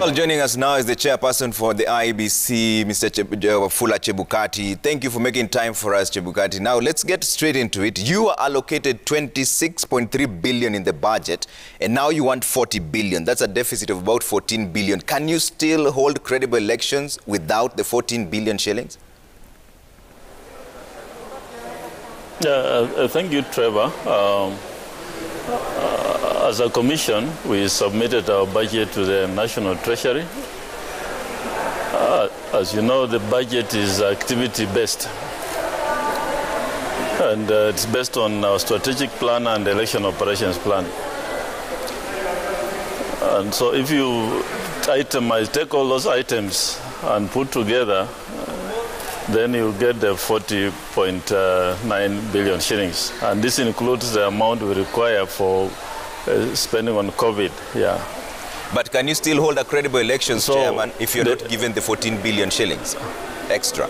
Well, joining us now is the chairperson for the IEBC, Mr. Wafula Chebukati. Thank you for making time for us, Chebukati. Now, let's get straight into it. You are allocated 26.3 billion in the budget, and now you want 40 billion. That's a deficit of about 14 billion. Can you still hold credible elections without the 14 billion shillings? Thank you, Trevor. As a commission, we submitted our budget to the National Treasury. As you know, the budget is activity-based. And it's based on our strategic plan and election operations plan. And so if you itemize, take all those items and put together, then you get the 40.9 billion shillings. And this includes the amount we require for spending on COVID, yeah. But can you still hold a credible elections, Chairman, if you're not given the 14 billion shillings extra?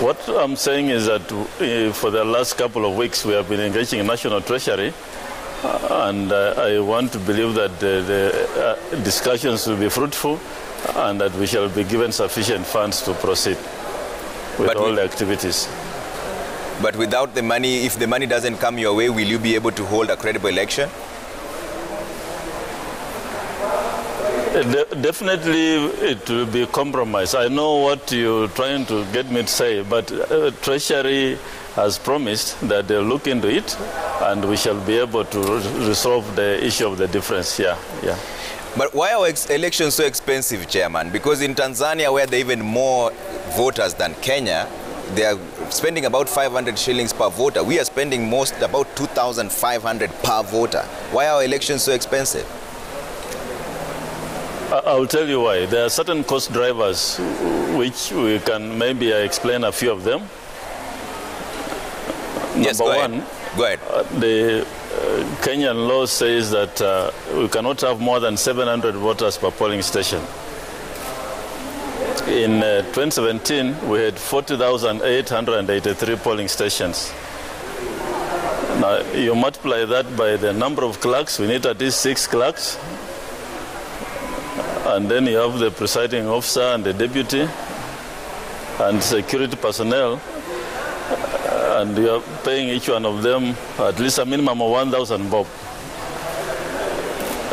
What I'm saying is that for the last couple of weeks, we have been engaging in National Treasury, and I want to believe that the discussions will be fruitful and that we shall be given sufficient funds to proceed with all the activities. But without the money, if the money doesn't come your way, will you be able to hold a credible election? Definitely it will be compromised. I know what you're trying to get me to say, but Treasury has promised that they'll look into it and we shall be able to resolve the issue of the difference. Yeah. But why are elections so expensive, Chairman? Because in Tanzania, where there are even more voters than Kenya, they are spending about 500 shillings per voter. We are spending about 2,500 per voter. Why are elections so expensive? I'll tell you why. There are certain cost drivers which we can maybe explain a few of them. Yes, Number go one, ahead. The Kenyan law says that we cannot have more than 700 voters per polling station. In 2017, we had 40,883 polling stations. Now, you multiply that by the number of clerks. We need at least 6 clerks. And then you have the presiding officer and the deputy and security personnel. And you are paying each one of them at least a minimum of 1,000 bob.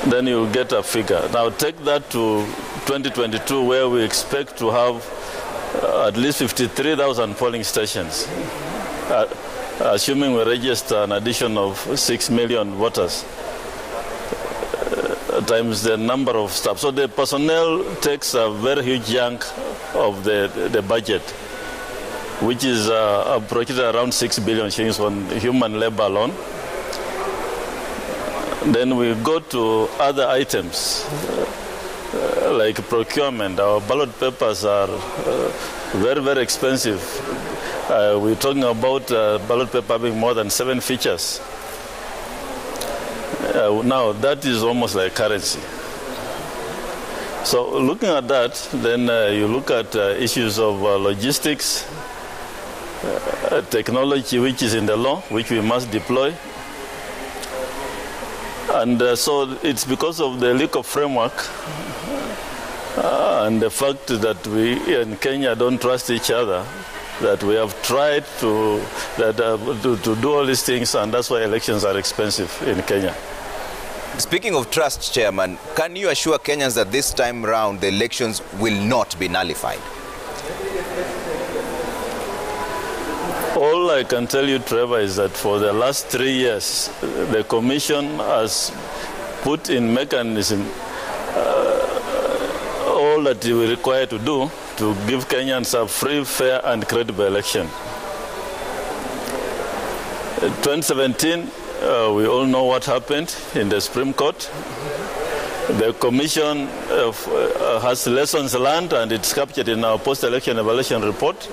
Then you get a figure. Now take that to 2022, where we expect to have at least 53,000 polling stations, assuming we register an addition of 6 million voters, times the number of staff. So the personnel takes a very huge chunk of the budget, which is approaching around 6 billion shillings on human labor alone. Then we go to other items, like procurement. Our ballot papers are very, very expensive. We're talking about ballot paper having more than 7 features. Now, that is almost like currency. So looking at that, then you look at issues of logistics, technology which is in the law, which we must deploy. And so it's because of the legal framework and the fact that we in Kenya don't trust each other that we have tried to do all these things, and that's why elections are expensive in Kenya. Speaking of trust, Chairman, can you assure Kenyans that this time round the elections will not be nullified? All I can tell you, Trevor, is that for the last 3 years, the Commission has put in mechanism all that we require to do to give Kenyans a free, fair, and credible election. 2017, we all know what happened in the Supreme Court. The Commission has lessons learned, and it's captured in our post-election evaluation report.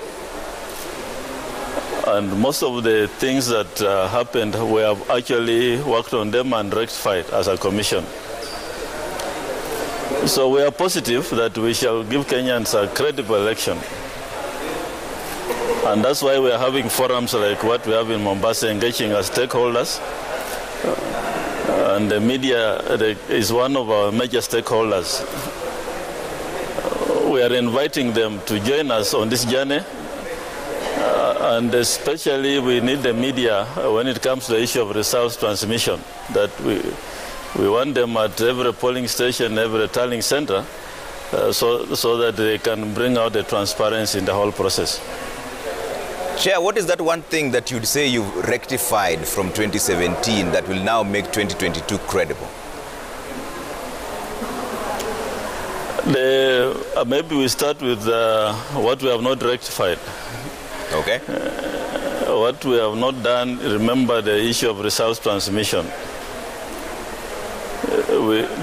And most of the things that happened, we have actually worked on them and rectified as a commission. So we are positive that we shall give Kenyans a credible election. And that's why we are having forums like what we have in Mombasa, engaging our stakeholders. And the media is one of our major stakeholders. we are inviting them to join us on this journey. And especially we need the media when it comes to the issue of results transmission, that we want them at every polling station, every tallying center, so that they can bring out the transparency in the whole process. Chair, what is that one thing that you'd say you've rectified from 2017 that will now make 2022 credible? Maybe we start with what we have not rectified. Okay. What we have not done, remember the issue of results transmission.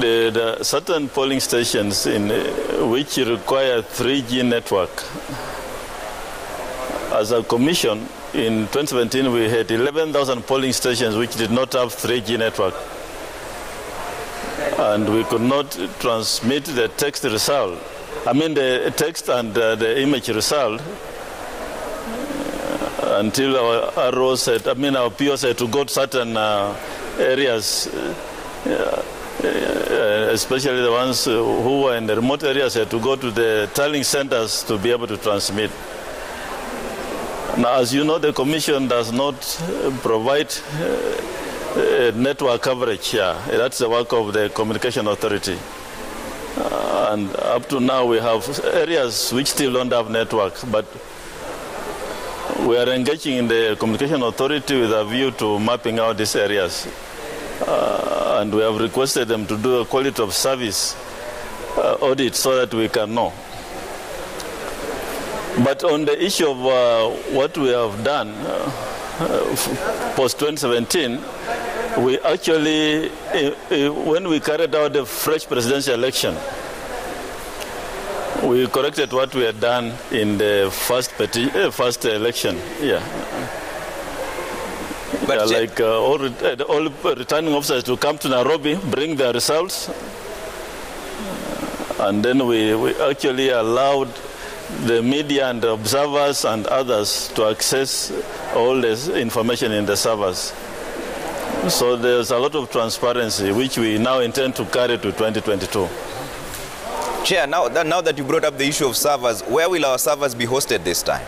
There are certain polling stations which require 3G network. As a commission, in 2017 we had 11,000 polling stations which did not have 3G network. And we could not transmit the text result. I mean the text and the image result until our ROs said, our POs had to go to certain areas, especially the ones who were in the remote areas had to go to the tallying centers to be able to transmit. Now, as you know, the Commission does not provide network coverage here. That's the work of the Communication Authority. And up to now, we have areas which still don't have network, but we are engaging in the Communication Authority with a view to mapping out these areas. And we have requested them to do a quality of service audit so that we can know. But on the issue of what we have done post-2017, we actually, when we carried out the fresh presidential election, we corrected what we had done in the first election. Yeah. But like all returning officers to come to Nairobi, bring their results, and then we actually allowed the media and the observers and others to access all this information in the servers. So there's a lot of transparency, which we now intend to carry to 2022. Chair, now that you brought up the issue of servers, where will our servers be hosted this time?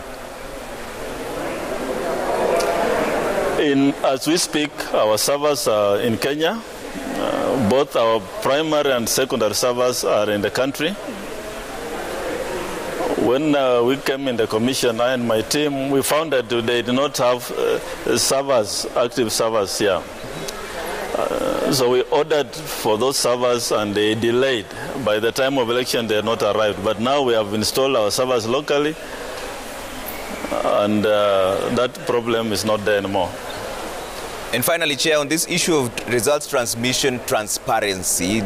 As we speak, our servers are in Kenya. Both our primary and secondary servers are in the country. When we came in the commission, I and my team, we found that they did not have servers, active servers here. So we ordered for those servers and they delayed. By the time of election, they had not arrived. But now we have installed our servers locally, and that problem is not there anymore. And finally, Chair, on this issue of results transmission transparency,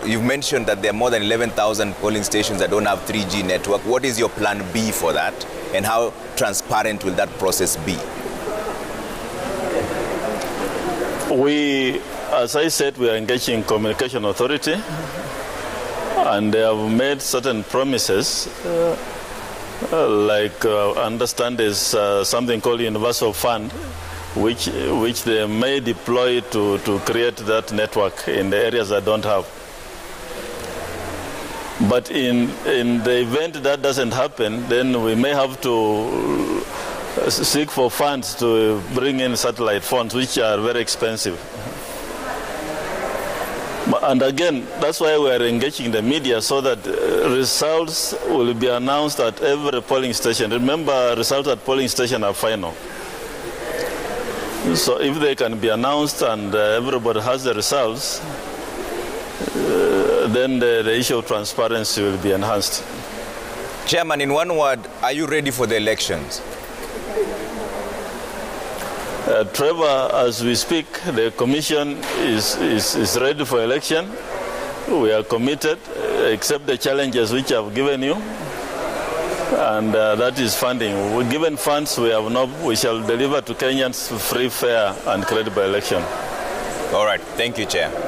you've mentioned that there are more than 11,000 polling stations that don't have 3G network. What is your plan B for that? And how transparent will that process be? As I said, we are engaging Communication Authority, and they have made certain promises, like understand there's something called Universal Fund, which they may deploy to create that network in the areas that don't have. But in the event that doesn't happen, then we may have to seek for funds to bring in satellite phones, which are very expensive. And again, that's why we are engaging the media, so that results will be announced at every polling station. Remember, results at polling station are final. So if they can be announced and everybody has the results, then the issue of transparency will be enhanced. Chairman, in one word, are you ready for the elections? Trevor, as we speak, the Commission is ready for election. We are committed, except the challenges which I've given you. And that is funding. Given funds, we shall deliver to Kenyans free, fair, and credible election. All right. Thank you, Chair.